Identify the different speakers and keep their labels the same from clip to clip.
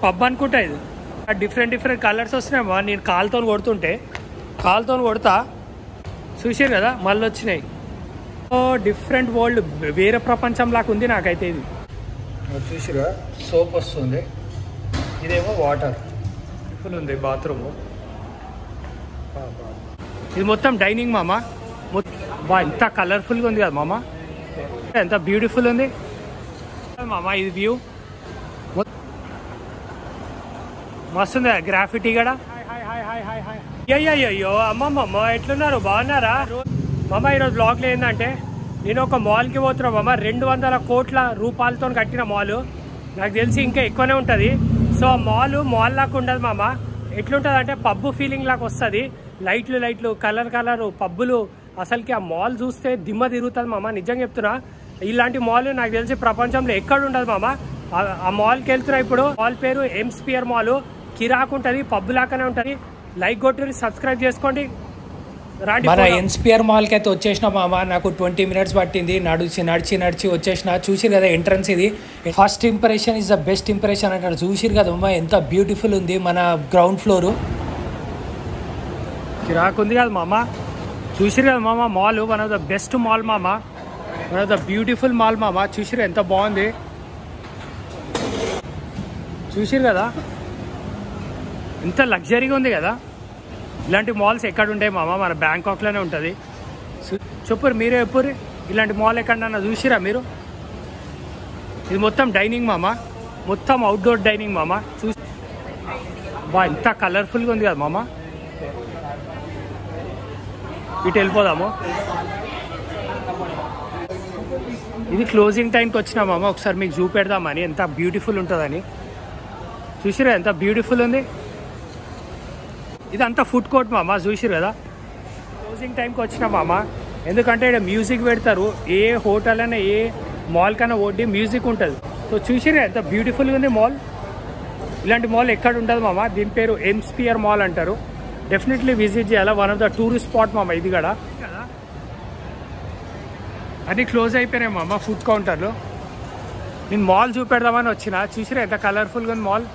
Speaker 1: Pub అనుకుంటా ఇది. Different different colours వస్తున్నాయమ్మా. నేను కాలుతో కొడతా చూసారు కదా మళ్ళీ వచ్చినాయి. డిఫరెంట్ వరల్డ్, వేరే ప్రపంచం లాగా ఉంది నాకైతే ఇది. చూసిరా సోప్ వస్తుంది, ఇదేమో వాటర్ ఫుల్ ఉంది బాత్రూమ్. ఇది మొత్తం డైనింగ్ మామ. ఎంత కలర్ఫుల్గా ఉంది కదా మామ, ఎంత బ్యూటిఫుల్ ఉంది మామ. ఇది వ్యూ మస్తుంది, గ్రాఫిటీ కూడా. అయ్యో అమ్మమ్మ ఎట్లున్నారు, బాగున్నారా మామ? ఈరోజు బ్లాగ్లో ఏంటంటే నేను ఒక మాల్కి పోతున్నా మామ. 200 కోట్ల రూపాయలతో కట్టిన మాల్, నాకు తెలిసి ఇంకా ఎక్కువనే ఉంటుంది. సో మాల్ లాగా ఉండదు మామ. ఎట్లుంటుంది అంటే పబ్ ఫీలింగ్ లాగా వస్తుంది. లైట్లు కలర్ పబ్బులు. అసలుకి ఆ మాల్ చూస్తే దిమ్మ తిరుగుతుంది మామ, నిజంగా చెప్తున్నా. ఇలాంటి మాల్ నాకు తెలిసి ప్రపంచంలో ఎక్కడ ఉండదు మామ. ఆ మాల్కి వెళ్తున్నా ఇప్పుడు. మాల్ పేరు ఎమ్స్పియర్ మాల్. కిరాక్ ఉంటుంది, పబ్ లాగానే ఉంటుంది. లైక్ కొట్టి సబ్స్క్రైబ్ చేసుకోండి. మన ఎన్స్పియర్ మాల్కి అయితే వచ్చేసిన మామ. నాకు 20 minutes పట్టింది నడిచి వచ్చేసిన. చూసిరు కదా ఎంట్రన్స్, ఇది first impression is the best impression అంటారు. చూసిరు కదా మామ ఎంత బ్యూటిఫుల్ ఉంది. మన గ్రౌండ్ ఫ్లోర్ కిరాక్ ఉంది కదా మామ. చూసిరు కదా మామ, mall one of the best mall మామ, one of the beautiful mall మామ. చూసిరు ఎంత బాగుంది, చూసిరు కదా ఎంత లగ్జరీగా ఉంది కదా. ఇలాంటి మాల్స్ ఎక్కడ ఉంటాయి మామ? మన బ్యాంకాక్లోనే ఉంటుంది. చెప్పురు మీరే, చెప్పురు ఇలాంటి మాల్ ఎక్కడన్నా చూసిరా మీరు? ఇది మొత్తం డైనింగ్ మామ, మొత్తం అవుట్డోర్ డైనింగ్ మామ. చూసి ఎంత కలర్ఫుల్గా ఉంది కదా మామ. ఇటు వెళ్ళిపోదాము. ఇది క్లోజింగ్ టైంకి వచ్చినా మామ. ఒకసారి మీకు చూపెడదామని, ఎంత బ్యూటిఫుల్ ఉంటుందని. చూసిరా ఎంత బ్యూటిఫుల్ ఉంది. ఇదంతా ఫుడ్ కోర్ట్ మామ. చూసిరు కదా క్లోజింగ్ టైంకి వచ్చిన మామ. ఎందుకంటే ఇక్కడ మ్యూజిక్ పెడతారు. ఏ హోటల్ అయినా ఏ మాల్ కన్నా ఓడి మ్యూజిక్ ఉంటుంది. సో చూసిరు ఎంత బ్యూటిఫుల్గా ఉంది మాల్. ఇలాంటి మాల్ ఎక్కడ ఉండదు మామ. దీని పేరు ఎమ్స్పియర్ మాల్ అంటారు. డెఫినెట్లీ విజిట్ చేయాలి. One of the tourist spot మామ ఇది కూడా. అది క్లోజ్ అయిపోయినాయి మామ ఫుడ్ కౌంటర్లు. నేను మాల్ చూపెడదామని వచ్చిన. చూసిరా ఎంత కలర్ఫుల్గా ఉంది మాల్.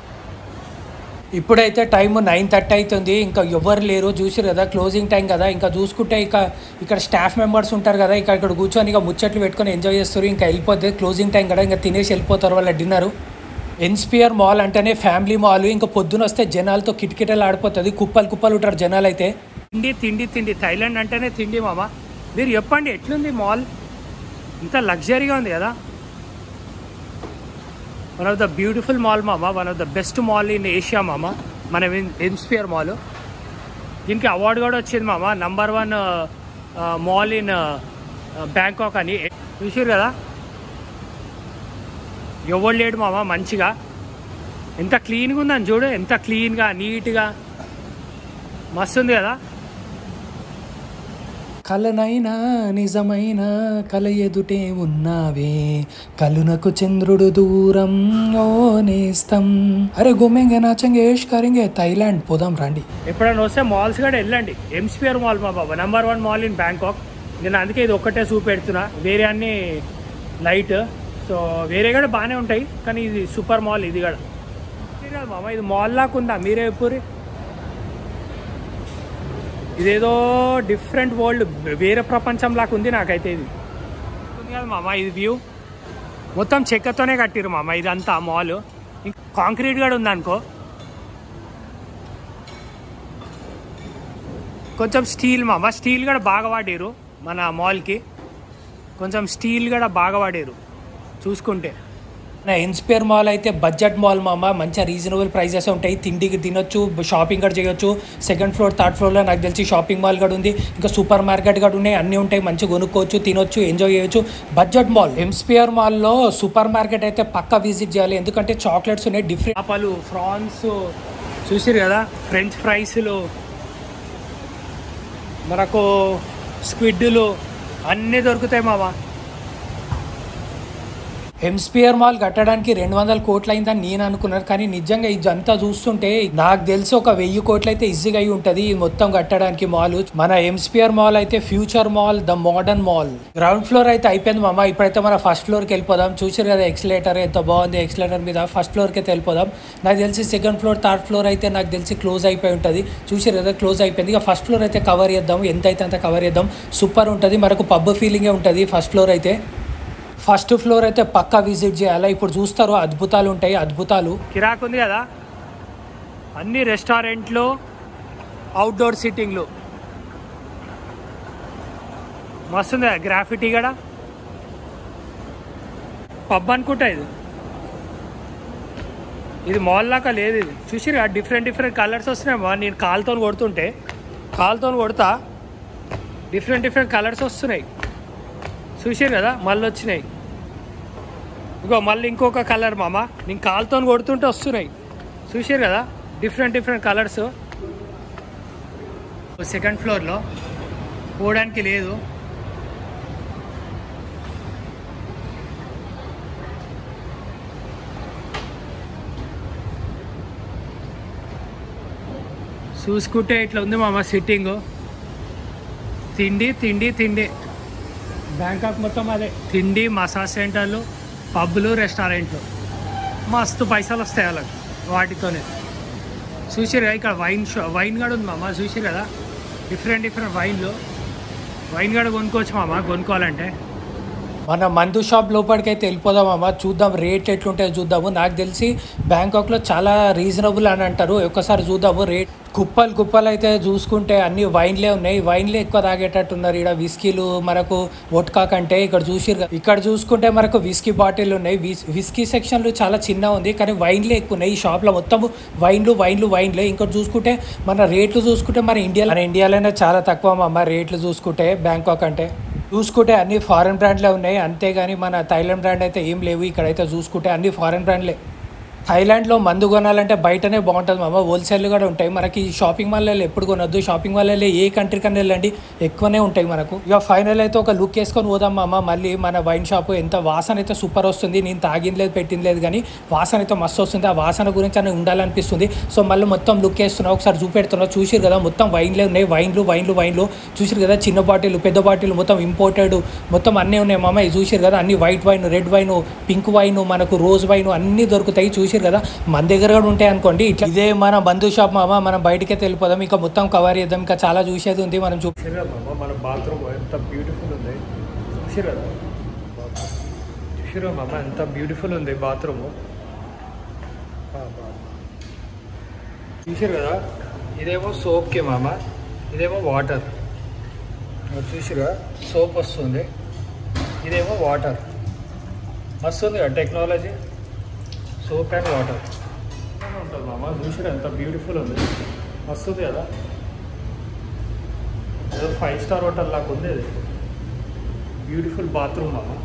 Speaker 1: ఇప్పుడైతే టైం 9:30 అవుతుంది. ఇంకా ఎవరు లేరు. చూసిరు కదా క్లోజింగ్ టైం కదా. ఇంకా చూసుకుంటే ఇక్కడ స్టాఫ్ మెంబర్స్ ఉంటారు కదా, ఇక్కడ కూర్చొని ఇక ముచ్చట్లు పెట్టుకొని ఎంజాయ్ చేస్తారు. ఇంకా వెళ్ళిపోతే క్లోజింగ్ టైం కదా, ఇంకా తినేసి వెళ్ళిపోతారు వాళ్ళ డిన్నర్. ఎన్స్పియర్ మాల్ అంటేనే ఫ్యామిలీ మాల్. ఇంకా పొద్దున వస్తే జనాలతో కిటకిటలు ఆడిపోతుంది. కుప్పలు ఉంటారు జనాలు అయితే. తిండి థైలాండ్ అంటేనే తిండి మామ. మీరు చెప్పండి ఎట్లుంది మాల్? ఇంత లగ్జరీగా ఉంది కదా. One of the beautiful mall మామ, one of the best mall in Asia మామ, మన ఎమ్స్పియర్ మాల్. దీనికి అవార్డు కూడా వచ్చింది మామ, నంబర్ 1 మాల్ ఇన్ బ్యాంకాక్ అని. చూసారు కదా ఎవరు లేడు మామ. మంచిగా ఎంత క్లీన్గా ఉందని చూడు, ఎంత క్లీన్గా నీట్గా మస్తు ఉంది కదా. కలనైనా నిజమైన కల ఎదుటే ఉన్నావే, కలునకు చంద్రుడు దూరం ఓ నేస్తం. అరే గుమ్మెంగే నాచంగేష్ కరింగే థైలాండ్ పోదాం రండి. ఎప్పుడైనా వస్తే మాల్స్ కూడా వెళ్ళండి. ఎమ్స్పియర్ మాల్ మా బాబా, నంబర్ 1 మాల్ ఇన్ బ్యాంకాక్. నేను అందుకే ఇది ఒక్కటే చూపెడుతున్నా, వేరే అన్ని లైట్. సో వేరే కూడా బాగానే ఉంటాయి, కానీ ఇది సూపర్ మాల్. ఇది కూడా మామ ఇది మాల్ లాగా ఉందా? మీరే ఎప్పుడు ఇదేదో డిఫరెంట్ వరల్డ్, వేరే ప్రపంచం లాగా ఉంది నాకైతే. ఇది ఉంది కదా మామ, ఇది వ్యూ మొత్తం చెక్కతోనే కట్టిరు మామ. ఇదంతా మాల్ ఇంకా కాంక్రీట్ కూడా ఉందనుకో. కొంచెం స్టీల్ మామ, స్టీల్ కూడా బాగా వాడారు మన మాల్కి. కొంచెం స్టీల్ కూడా బాగా వాడారు చూసుకుంటే. నా ఇన్స్పైర్ మాల్ అయితే బడ్జెట్ మాల్ మామ, మంచిగా రీజనబుల్ ప్రైజెస్ ఉంటాయి. తిండికి తినొచ్చు, షాపింగ్ కూడా చేయొచ్చు. 2nd ఫ్లోర్ 3rd ఫ్లోర్లో నాకు తెలిసి షాపింగ్ మాల్ కూడా ఉంది, ఇంకా సూపర్ మార్కెట్ కూడా ఉన్నాయి. అన్నీ ఉంటాయి, మంచిగా కొనుక్కోవచ్చు, తినొచ్చు, ఎంజాయ్ చేయొచ్చు. బడ్జెట్ మాల్ ఎమ్స్పియర్ మాల్లో సూపర్ మార్కెట్ అయితే పక్కా విజిట్ చేయాలి, ఎందుకంటే చాక్లెట్స్ ఉన్నాయి డిఫరెంట్. చేపలు, ఫ్రాన్స్ చూసిరు కదా, ఫ్రెంచ్ ఫ్రైస్లు, మనకు స్క్విడ్లు అన్నీ దొరుకుతాయి మామ.
Speaker 2: హెమ్స్పియర్ మాల్ కట్టడానికి 200 కోట్లు అయిందని నేను అనుకున్నాను, కానీ నిజంగా ఇదంతా చూస్తుంటే నాకు తెలిసి ఒక 1000 కోట్లు అయితే ఈజీగా అయి ఉంటుంది ఈ మొత్తం కట్టడానికి మాల్. మన హెమ్స్పియర్ మాల్ అయితే future mall, the modern mall. Ground floor అయితే అయిపోయింది మామ. ఇప్పుడైతే మన ఫస్ట్ ఫ్లోర్కి వెళ్ళిపోదాం. చూసారు కదా ఎక్స్లేటర్ ఎంత బాగుంది, ఎక్స్లేటర్ మీద ఫస్ట్ ఫ్లోర్కి అయితే వెళ్ళిపోదాం. నాకు తెలిసి సెకండ్ ఫ్లోర్, థర్డ్ ఫ్లోర్ అయితే నాకు తెలిసి క్లోజ్ అయిపోయి ఉంటుంది. చూసారు కదా క్లోజ్ అయిపోయింది. ఇక ఫస్ట్ ఫ్లోర్ అయితే కవర్ చేద్దాం, ఎంత అయితే అంత కవర్ చేద్దాం. సూపర్ ఉంటుంది, మనకు పబ్ ఫీలింగే ఉంటుంది ఫస్ట్ ఫ్లోర్ అయితే. ఫస్ట్ ఫ్లోర్ అయితే పక్కా విజిట్ చేయాలి. ఇప్పుడు చూస్తారు అద్భుతాలు ఉంటాయి, అద్భుతాలు.
Speaker 1: కిరాక్ ఉంది కదా, అన్ని రెస్టారెంట్లు, అవుట్డోర్ సిట్టింగ్లు మస్తుంది. గ్రాఫిటీ కూడా పబ్ అనుకుంటా. ఇది మాల్ లాగా లేదు. ఇది చూసిరు డిఫరెంట్ డిఫరెంట్ కలర్స్ వస్తున్నాయి. నేను కాలుతో కొడతా డిఫరెంట్ కలర్స్ వస్తున్నాయి. చూసారు కదా మళ్ళీ వచ్చినాయి. ఇగో మళ్ళీ ఇంకొక కలర్ మామ, నేను కాలుతో కొడుతుంటే వస్తున్నాయి. చూసారు కదా డిఫరెంట్ కలర్స్. సెకండ్ ఫ్లోర్లో పోవడానికి లేదు. చూసుకుంటే ఇట్లా ఉంది మామ సిట్టింగ్. తిండి బ్యాంకాక్ మొత్తం అదే తిండి, మసాజ్ సెంటర్లు, పబ్లు, రెస్టారెంట్లు. మస్తు పైసలు వస్తాయి వాళ్ళకి వాటితోనే. చూసారు కదా ఇక్కడ వైన్ కూడా ఉంది మామ. చూసారు కదా డిఫరెంట్ వైన్ కూడా కొనుక్కోవచ్చు మామ కొనుక్కోవాలంటే.
Speaker 2: మన మందు షాప్ లోపలికి అయితే వెళ్ళిపోదాం అమ్మ, చూద్దాం రేట్ ఎట్లుంటాయో చూద్దాము. నాకు తెలిసి బ్యాంకాక్లో చాలా రీజనబుల్ అని అంటారు, ఒక్కసారి చూద్దాము రేట్. కుప్పలు అయితే చూసుకుంటే అన్ని వైన్లే ఉన్నాయి. వైన్లే ఎక్కువ తాగేటట్టున్నారు ఇక్కడ. విస్కీలు మనకు వోడ్కా కంటే ఇక్కడ చూసుకుంటే మనకు విస్కీ బాటిల్ ఉన్నాయి. విస్కీ సెక్షన్లు చాలా చిన్న ఉంది, కానీ వైన్లే ఎక్కువ ఉన్నాయి ఈ షాప్లో. మొత్తం వైన్లే. ఇంకోటి చూసుకుంటే మన రేట్లు చూసుకుంటే మన ఇండియాలోనే చాలా తక్కువ అమ్మ రేట్లు చూసుకుంటే. బ్యాంకాక్ అంటే చూసుకుంటే అన్ని ఫారెన్ బ్రాండ్లే ఉన్నాయి, అంతేగాని మన థాయిలాండ్ బ్రాండ్ అయితే ఏం లేవు. ఇక్కడైతే చూసుకుంటే అన్ని ఫారెన్ బ్రాండ్లే. థాయిలాండ్లో మందు కొనాలంటే బయటనే బాగుంటుంది మామ. హోల్సేల్ కూడా ఉంటాయి మనకి. షాపింగ్ మాల్లో ఎప్పుడు కొనొద్దు. షాపింగ్ మాల్లో ఏ కంట్రీ కన్నా వెళ్ళండి ఎక్కువనే ఉంటాయి మనకు. ఇక ఫైనల్ అయితే ఒక లుక్ వేసుకొని పోదాం మామ. మళ్ళీ మన వైన్ షాప్ ఎంత వాసన అయితే సూపర్ వస్తుంది. నేను తాగింది లేదు పెట్టింది లేదు, కానీ వాసన అయితే మస్తు వస్తుంది. ఆ వాసన గురించి అని ఉండాలనిపిస్తుంది. సో మళ్ళీ మొత్తం లుక్ వేస్తున్నా, ఒకసారి చూపెడుతున్నా. చూసిరు కదా మొత్తం వైన్లే ఉన్నాయి. వైన్లు చూసిరు కదా, చిన్న బాటిల్, పెద్ద బాటిల్, మొత్తం ఇంపోర్టెడ్, మొత్తం అన్నీ ఉన్నాయి మామ. ఇది చూసిరు కదా అన్ని white wine, red wine, pink wine, మనకు రోజ్ వైన్ అన్నీ దొరుకుతాయి. చూసిరు కదా మన దగ్గర కూడా ఉంటాయి అనుకోండి. ఇట్లా ఇదే మన బంధు షాప్ మామ. మనం బయటకే వెళ్ళిపోదాం, ఇంకా మొత్తం కవర్ చేద్దాం. ఇంకా చాలా చూసేది ఉంది మనం.
Speaker 1: చూసారా మామ మన బాత్రూమ్ ఎంత బ్యూటిఫుల్ ఉంది. చూసారా మామ ఎంత బ్యూటిఫుల్ ఉంది బాత్రూమ్. చూసారు కదా ఇదేమో సోప్కి మామ, ఇదేమో వాటర్. చూసిరా సోప్ వస్తుంది, ఇదేమో వాటర్. వస్తుంది కదా టెక్నాలజీ. సోప్ అండ్ వాటర్ ఉంటుంది మామ. చూసిరా ఎంత బ్యూటిఫుల్ ఉంది, వస్తుంది కదా. ఏదో 5 స్టార్ హోటల్ లాగా ఉంది. అది బ్యూటిఫుల్ బాత్రూమ్ మామ.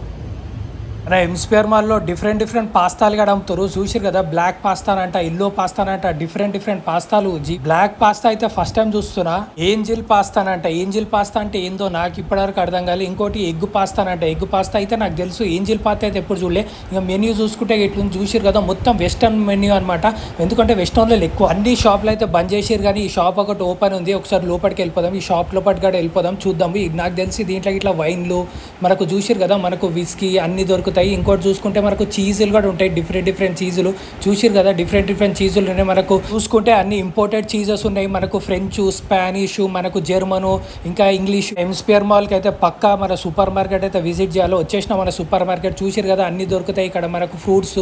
Speaker 2: మన హెమ్స్పియర్ మాల్లో డిఫరెంట్ పాస్తాలు కూడా అమ్ముతారు. చూసిరు కదా బ్లాక్ పాస్తానంట, ఎల్లో పాస్తానంట, డిఫరెంట్ పాస్తాలు. బ్లాక్ పాస్తా అయితే ఫస్ట్ టైం చూస్తున్నా. ఏంజిల్ పాస్తానంట. ఏంజిల్ పాస్తా అంటే ఏందో నాకు ఇప్పటివరకు అర్థం కాలేదు. ఇంకోటి ఎగ్ పాస్తానంట. ఎగ్ పాస్తా అయితే నాకు తెలుసు. ఏంజిల్ పాస్తా అయితే ఎప్పుడు చూడలే. ఇక మెన్యూ చూసుకుంటే ఎట్లుంది చూసిరు కదా, మొత్తం వెస్టర్న్ మెన్యూ అనమాట. ఎందుకంటే వెస్టర్న్లో ఎక్కువ అన్ని షాప్లు అయితే బంద్ చేసిరు, కానీ ఈ షాప్ ఒకటి ఓపెన్ ఉంది. ఒకసారి లోపలికి వెళ్ళిపోదాం, ఈ షాప్ లోపలికి కూడా వెళ్ళిపోదాం, చూద్దాం. నాకు తెలిసి దీంట్లో ఇట్లా వైన్లు మనకు చూసిరు కదా, మనకు విస్కీ అన్ని దొరుకుతాయి. ఇంకోటి చూసుకుంటే మనకు చీజులు కూడా ఉంటాయి. డిఫరెంట్ చీజులు చూసిరు కదా, డిఫరెంట్ చీజులు ఉన్నాయి. మనకు చూసుకుంటే అన్ని ఇంపోర్టెడ్ చీజెస్ ఉన్నాయి. మనకు ఫ్రెంచ్, స్పానిష్, మనకు జర్మను, ఇంకా ఇంగ్లీష్. హెమ్స్పియర్ మాల్కి అయితే పక్కా మన సూపర్ మార్కెట్ అయితే విజిట్ చేయాలి. వచ్చేసిన మన సూపర్ మార్కెట్ చూసిరు కదా, అన్ని దొరుకుతాయి ఇక్కడ. మనకు ఫ్రూట్స్,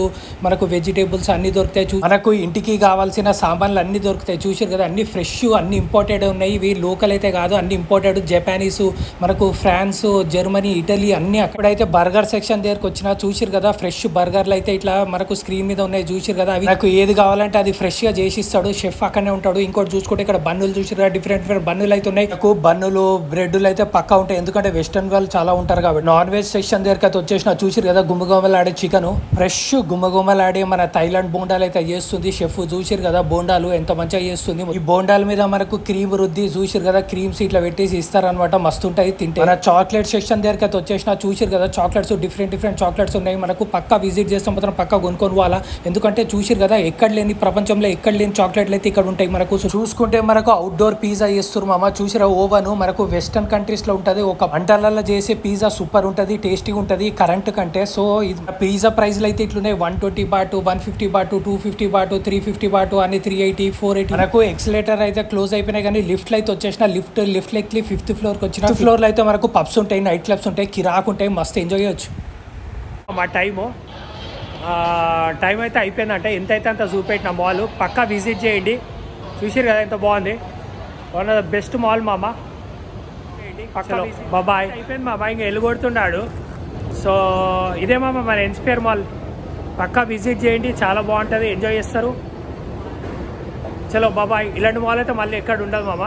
Speaker 2: మనకు వెజిటేబుల్స్ అన్ని దొరుకుతాయి. మనకు ఇంటికి కావాల్సిన సామాన్లు అన్ని దొరుకుతాయి. చూసిరు కదా అన్ని ఫ్రెష్, అన్ని ఇంపోర్టెడ్ ఉన్నాయి. ఇవి లోకల్ అయితే కాదు, అన్ని ఇంపోర్టెడ్. జపానీస్, మనకు ఫ్రాన్స్, జర్మనీ, ఇటలీ అన్ని. అక్కడైతే బర్గర్ సెక్షన్ దగ్గరకు వచ్చిన చూసిరు కదా, ఫ్రెష్ బర్గర్లు అయితే ఇట్లా మనకు స్క్రీన్ మీద ఉన్నాయి. చూసిరు కదా, అవి నాకు ఏది కావాలంటే అది ఫ్రెష్ గా చేసిస్తాడు. షెఫ్ అక్కడనే ఉంటాడు. ఇంకోటి చూసుకుంటే ఇక్కడ బన్నులు చూసిరు కదా, డిఫరెంట్ బన్నులు అయితే ఉన్నాయి. నాకు బన్నులు, బ్రెడ్లు అయితే పక్కా ఉంటాయి, ఎందుకంటే వెస్టర్న్ వాళ్ళు చాలా ఉంటారు కాబట్టి. నాన్ వెజ్ సెక్షన్ దగ్గర అయితే వచ్చేసిన చూసిరు కదా, గుమ్మగుమ్మలాడే చికెన్, ఫ్రెష్ గుమ్మగుమ్మలాడే మన థాయిలాండ్ బోండాలు అయితే చేస్తుంది షెఫ్. చూసిరు కదా బోండాలు ఎంత మంచిగా చేస్తుంది. ఈ బోండాల మీద మనకు క్రీమ్ రుద్ది చూసిరు కదా, క్రీమ్స్ ఇట్లా పెట్టేసి ఇస్తారనమాట. మస్తు ఉంటాయి తింటే. మన చాక్లెట్ సెక్షన్ దగ్గర అయితే వచ్చేసిన చూసిరు కదా, చాక్లెట్స్ డిఫరెంట్ చాక్లెట్స్ ఉన్నాయి. మనకు పక్కా విజిట్ చేస్తాం, మాత్రం పక్కా కొనుక్కొని పోవాలా. ఎందుకంటే చూసిరు కదా ఎక్కడ లేని ప్రపంచంలో ఎక్కడ లేని చాక్లెట్లు అయితే ఇక్కడ ఉంటాయి. మనకు చూసుకుంటే మనకు అవుట్డోర్ పిజ్జా చేస్తారు మామ. చూసిరా ఓవెన్ మనకు వెస్టర్న్ కంట్రీస్ లో ఉంటది. ఒక వంటలలో చేసే పిజ్జా సూపర్ ఉంటది, టేస్టీగా ఉంటది కరెంట్ కంటే. సో ఇది పిజ్జా ప్రైస్లు అయితే ఇట్లున్నాయి. 120 బాట్, 150 బాట్, 250 బాట్, 350 బాట్ అని 380, 480. మనకు ఎక్సలేటర్ అయితే క్లోజ్ అయిపోయినాయి, కానీ లిఫ్ట్ అయితే వచ్చేసిన లిఫ్ట్ ఎక్కి 5th ఫ్లోర్ కి వచ్చిన. 5th ఫ్లోర్ లో అయితే మనకు పబ్స్ ఉంటాయి, నైట్ క్లబ్స్ ఉంటాయి, కిరాక్ ఉంటాయి, మస్తు ఎంజాయ్ చేయొచ్చు.
Speaker 1: మా టైం అయితే అయిపోయిందంటే ఎంత అయితే అంత చూపెట్టిన మాల్ పక్కా విజిట్ చేయండి. చూసారు కదా ఎంత బాగుంది, one of the best mall మామ. బాబాయ్ అయిపోయింది మామ, ఇంకా వెళ్ళగొడుతున్నాడు. సో ఇదే మామ మన ఇన్స్పైర్ మాల్, పక్కా విజిట్ చేయండి, చాలా బాగుంటుంది, ఎంజాయ్ చేస్తారు. చలో బాబాయ్. ఇలాంటి మాల్ అయితే మళ్ళీ ఎక్కడ ఉండదు మామ.